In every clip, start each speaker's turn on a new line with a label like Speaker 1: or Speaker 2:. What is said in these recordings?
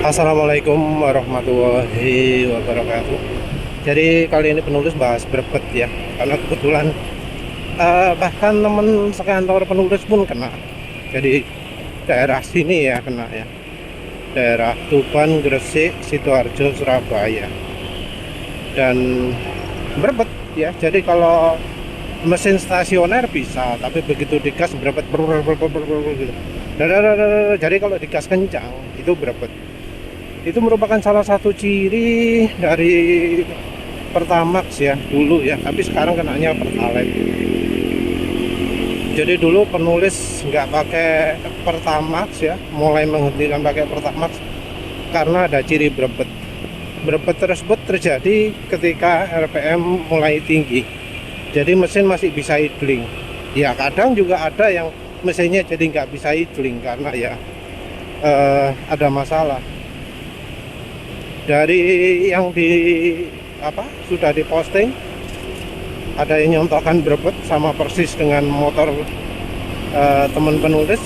Speaker 1: Assalamualaikum warahmatullahi wabarakatuh. Jadi kali ini penulis bahas berbet ya, karena kebetulan bahkan teman sekantor penulis pun kena. Jadi daerah sini ya kena ya, daerah Tuban, Gresik, Sidoarjo, Surabaya, dan berbet ya. Jadi kalau mesin stasioner bisa, tapi begitu digas berbet gitu. Jadi kalau digas kencang itu berbet. Itu merupakan salah satu ciri dari Pertamax ya dulu ya, tapi sekarang kenanya Pertalite. Jadi dulu penulis nggak pakai Pertamax ya, mulai menghentikan pakai Pertamax karena ada ciri berbet. Berbet tersebut terjadi ketika RPM mulai tinggi, jadi mesin masih bisa idling ya. Kadang juga ada yang mesinnya jadi nggak bisa idling karena ya ada masalah. Dari yang sudah diposting, ada yang nyontohkan berbet sama persis dengan motor teman penulis,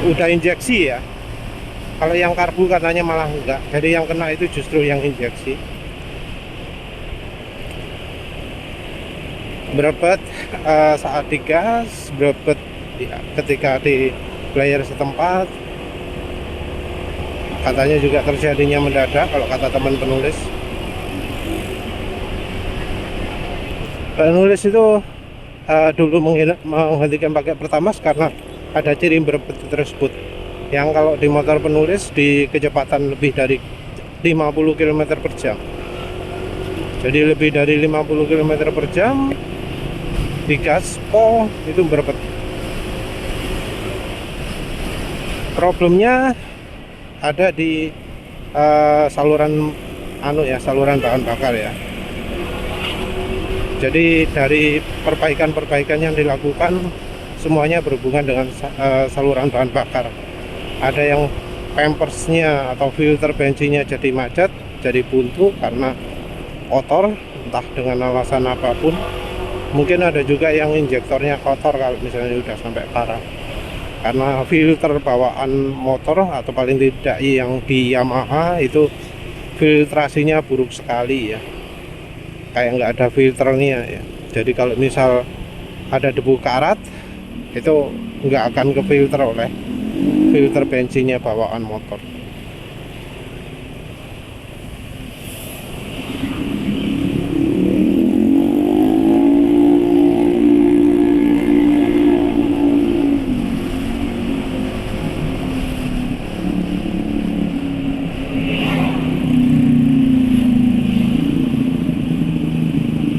Speaker 1: udah injeksi ya. Kalau yang karbu katanya malah enggak, jadi yang kena itu justru yang injeksi. Berbet saat digas, berbet ya, ketika di player setempat. Katanya juga terjadinya mendadak kalau kata teman penulis. Penulis itu dulu menghentikan pakai Pertamax karena ada ciri berbet tersebut. Yang kalau di motor penulis di kecepatan lebih dari 50 km per jam. Jadi lebih dari 50 km per jam di gaspol itu berbet. Problemnya ada di saluran saluran bahan bakar ya. Jadi dari perbaikan yang dilakukan semuanya berhubungan dengan saluran bahan bakar. Ada yang pampersnya atau filter bensinnya jadi macet, jadi buntu karena kotor, entah dengan alasan apapun. Mungkin ada juga yang injektornya kotor kalau misalnya udah sampai parah, karena filter bawaan motor atau paling tidak yang di Yamaha itu filtrasinya buruk sekali ya, kayak nggak ada filternya ya. Jadi kalau misal ada debu karat itu nggak akan ke filter oleh filter bensinnya bawaan motor.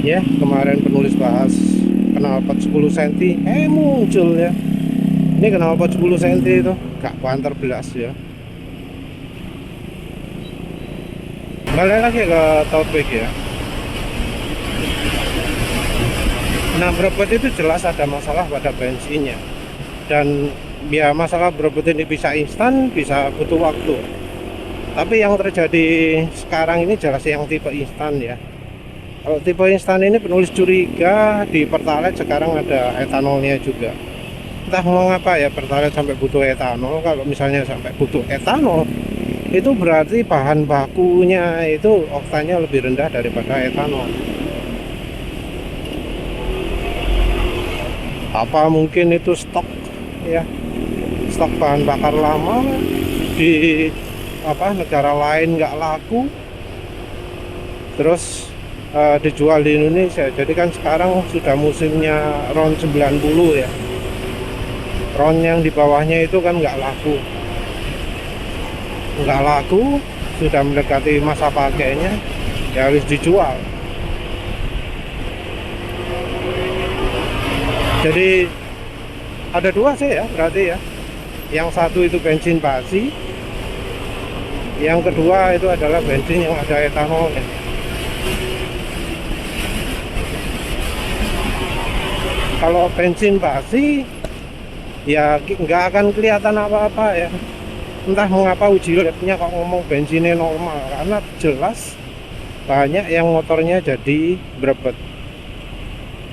Speaker 1: Ya, kemarin penulis bahas knalpot 10 cm muncul ya. Ini knalpot 10 cm itu gak banter belas ya. Balik lagi ke topik ya. Nah, berbet itu jelas ada masalah pada bensinnya. Dan ya masalah berbet ini bisa instan, bisa butuh waktu. Tapi yang terjadi sekarang ini jelas yang tipe instan ya. Kalau tipe instan ini penulis curiga di Pertalite sekarang ada etanolnya juga. Entah mengapa ya Pertalite sampai butuh etanol. Kalau misalnya sampai butuh etanol, itu berarti bahan bakunya itu oktanya lebih rendah daripada etanol. Apa mungkin itu stok ya, stok bahan bakar lama di negara lain nggak laku, terus dijual di Indonesia. Jadi kan sekarang sudah musimnya RON 90 ya. RON yang di bawahnya itu kan nggak laku, sudah mendekati masa pakainya, ya harus dijual. Jadi ada dua sih ya berarti ya. Yang satu itu bensin basi, yang kedua itu adalah bensin yang ada etanolnya. Kalau bensin basi ya nggak akan kelihatan apa-apa ya. Entah mengapa uji labnya kok ngomong bensinnya normal, karena jelas banyak yang motornya jadi berbet.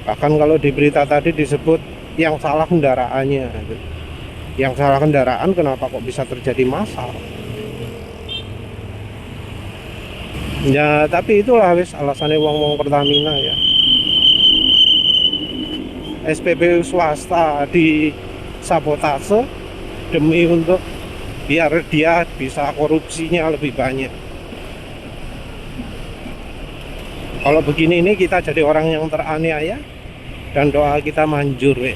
Speaker 1: Bahkan kalau di berita tadi disebut yang salah kendaraannya. yang salah kendaraan, kenapa kok bisa terjadi massal. Ya tapi itulah wis alasannya wong-wong Pertamina ya. SPBU swasta di sabotase demi untuk biar dia bisa korupsinya lebih banyak. Kalau begini ini kita jadi orang yang teraniaya dan doa kita manjur ya.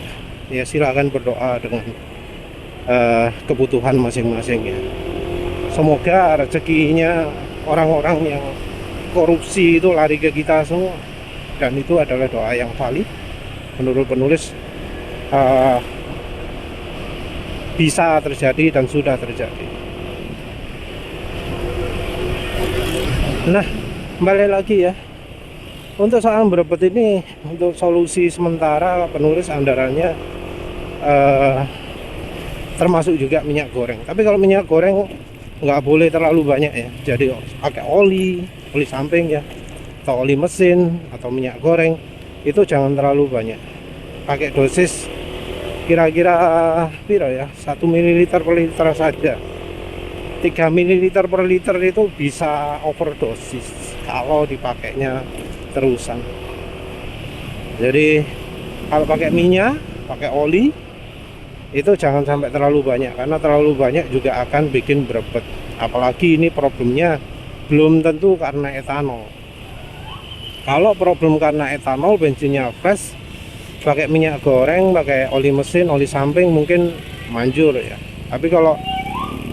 Speaker 1: Ya silakan berdoa dengan kebutuhan masing-masing ya. Semoga rezekinya orang-orang yang korupsi itu lari ke kita semua, dan itu adalah doa yang valid menurut penulis, bisa terjadi dan sudah terjadi. Nah, kembali lagi ya, untuk soal berebut ini, untuk solusi sementara penulis andarannya termasuk juga minyak goreng. Tapi kalau minyak goreng nggak boleh terlalu banyak ya, jadi pakai oli samping ya, atau oli mesin atau minyak goreng itu jangan terlalu banyak, pakai dosis kira-kira piro ya, 1 ml per liter saja. 3 ml per liter itu bisa overdosis kalau dipakainya terusan. Jadi kalau pakai minyak, pakai oli itu jangan sampai terlalu banyak, karena terlalu banyak juga akan bikin berebet. Apalagi ini problemnya belum tentu karena etanol. Kalau problem karena etanol, bensinnya fresh, pakai minyak goreng, pakai oli mesin, oli samping mungkin manjur ya. Tapi kalau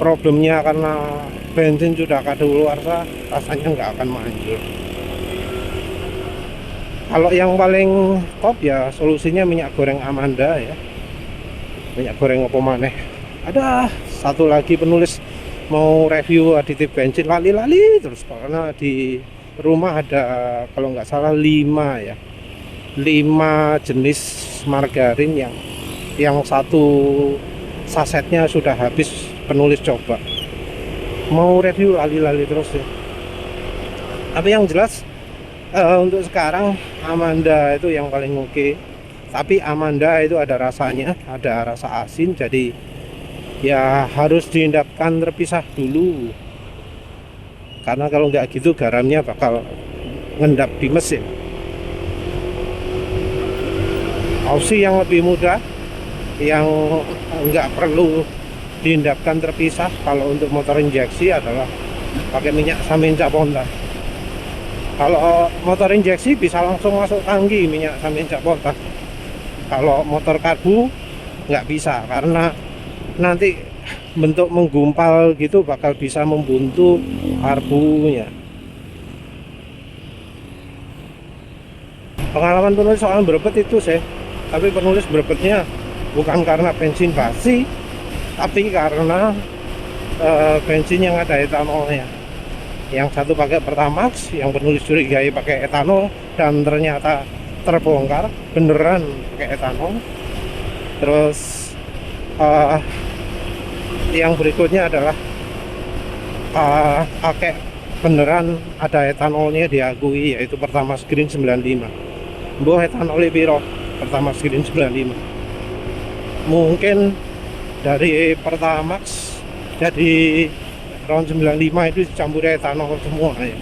Speaker 1: problemnya karena bensin sudah kadaluarsa, rasanya nggak akan manjur. Kalau yang paling top ya solusinya minyak goreng Amanda ya. Minyak goreng apa maneh. Ada satu lagi penulis mau review aditif bensin, lali-lali terus, karena di rumah ada kalau nggak salah 5 ya, 5 jenis margarin yang satu sasetnya sudah habis. Penulis coba mau review lali-lali terus ya. Tapi yang jelas untuk sekarang Amanda itu yang paling oke. Tapi Amanda itu ada rasanya, ada rasa asin, jadi ya harus diendapkan terpisah dulu, karena kalau nggak gitu garamnya bakal ngendap di mesin. Opsi yang lebih mudah yang nggak perlu diendapkan terpisah kalau untuk motor injeksi adalah pakai minyak samin cap Honda. Kalau motor injeksi bisa langsung masuk tangki minyak samin cap Honda. Kalau motor karbu nggak bisa, karena nanti bentuk menggumpal gitu bakal bisa membuntu karbunya. Pengalaman penulis soal berebet itu sih, tapi penulis berebetnya bukan karena bensin basi, tapi karena bensin yang ada etanolnya. Yang satu pakai Pertamax, yang penulis curigai pakai etanol, dan ternyata terbongkar beneran pakai etanol. Terus yang berikutnya adalah pakai beneran ada etanolnya diakui, yaitu Pertamax Green 95. Mbah etanol piro Pertamax Green 95? Mungkin dari Pertamax jadi tahun 95 itu dicampur etanol semua ya.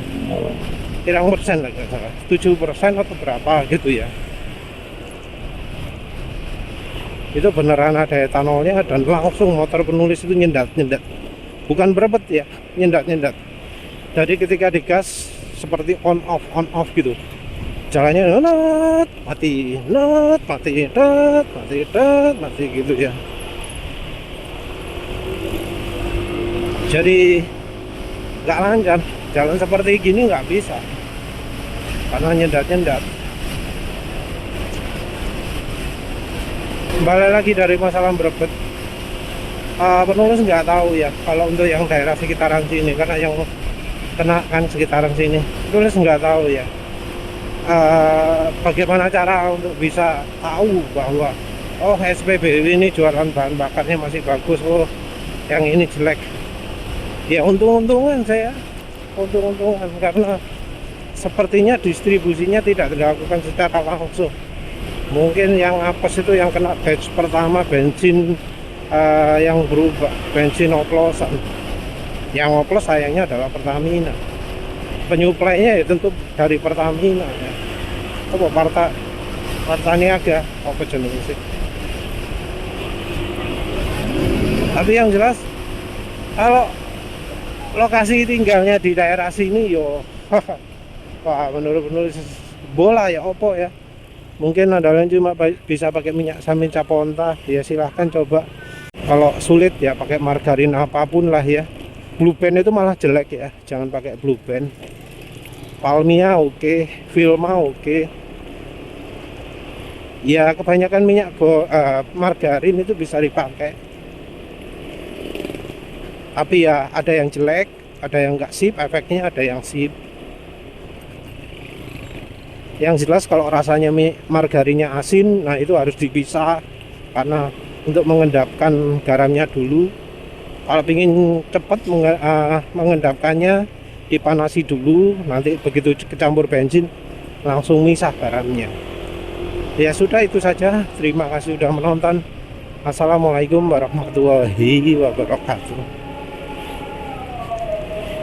Speaker 1: Kirang persen lah, 7% atau berapa gitu ya. Itu beneran ada etanolnya, dan langsung motor penulis itu nyendat-nyendat. Bukan berebet ya, nyendat-nyendat. Jadi ketika digas seperti on off gitu. Jalannya net, mati, net, mati, net, mati, net, mati gitu ya. Jadi nggak lancar, jalan seperti gini nggak bisa, karena nyendat-nyendat. Kembali lagi dari masalah berebet, penulis nggak tahu ya kalau untuk yang daerah sekitaran sini, karena yang kena kan sekitaran sini. Penulis nggak tahu ya bagaimana cara untuk bisa tahu bahwa oh SPBU ini jualan bahan bakarnya masih bagus, oh yang ini jelek. Ya untung-untungan saya, untung-untungan, karena sepertinya distribusinya tidak dilakukan secara langsung. Mungkin yang apes itu yang kena batch pertama bensin yang berubah, bensin oplosan. Yang oplos sayangnya adalah Pertamina. Penyuplainya ya tentu dari Pertamina ya. Apa Partaniaga apa jenis sih. Tapi yang jelas kalau lokasi tinggalnya di daerah sini yo wah menurut bola ya opo ya. Mungkin andalan cuma bisa pakai minyak samin Caponta, ya silahkan coba. Kalau sulit ya pakai margarin apapun lah ya. Blue Band itu malah jelek ya, jangan pakai Blue Band. Palmia oke, Vilma oke. Ya kebanyakan margarin itu bisa dipakai. Tapi ya ada yang jelek, ada yang nggak sip, efeknya ada yang sip. Yang jelas kalau rasanya margarinnya asin, nah itu harus dipisah karena untuk mengendapkan garamnya dulu. Kalau ingin cepat mengendapkannya, dipanasi dulu, nanti begitu kecampur bensin langsung misah garamnya. Ya sudah, itu saja. Terima kasih sudah menonton. Assalamualaikum warahmatullahi wabarakatuh.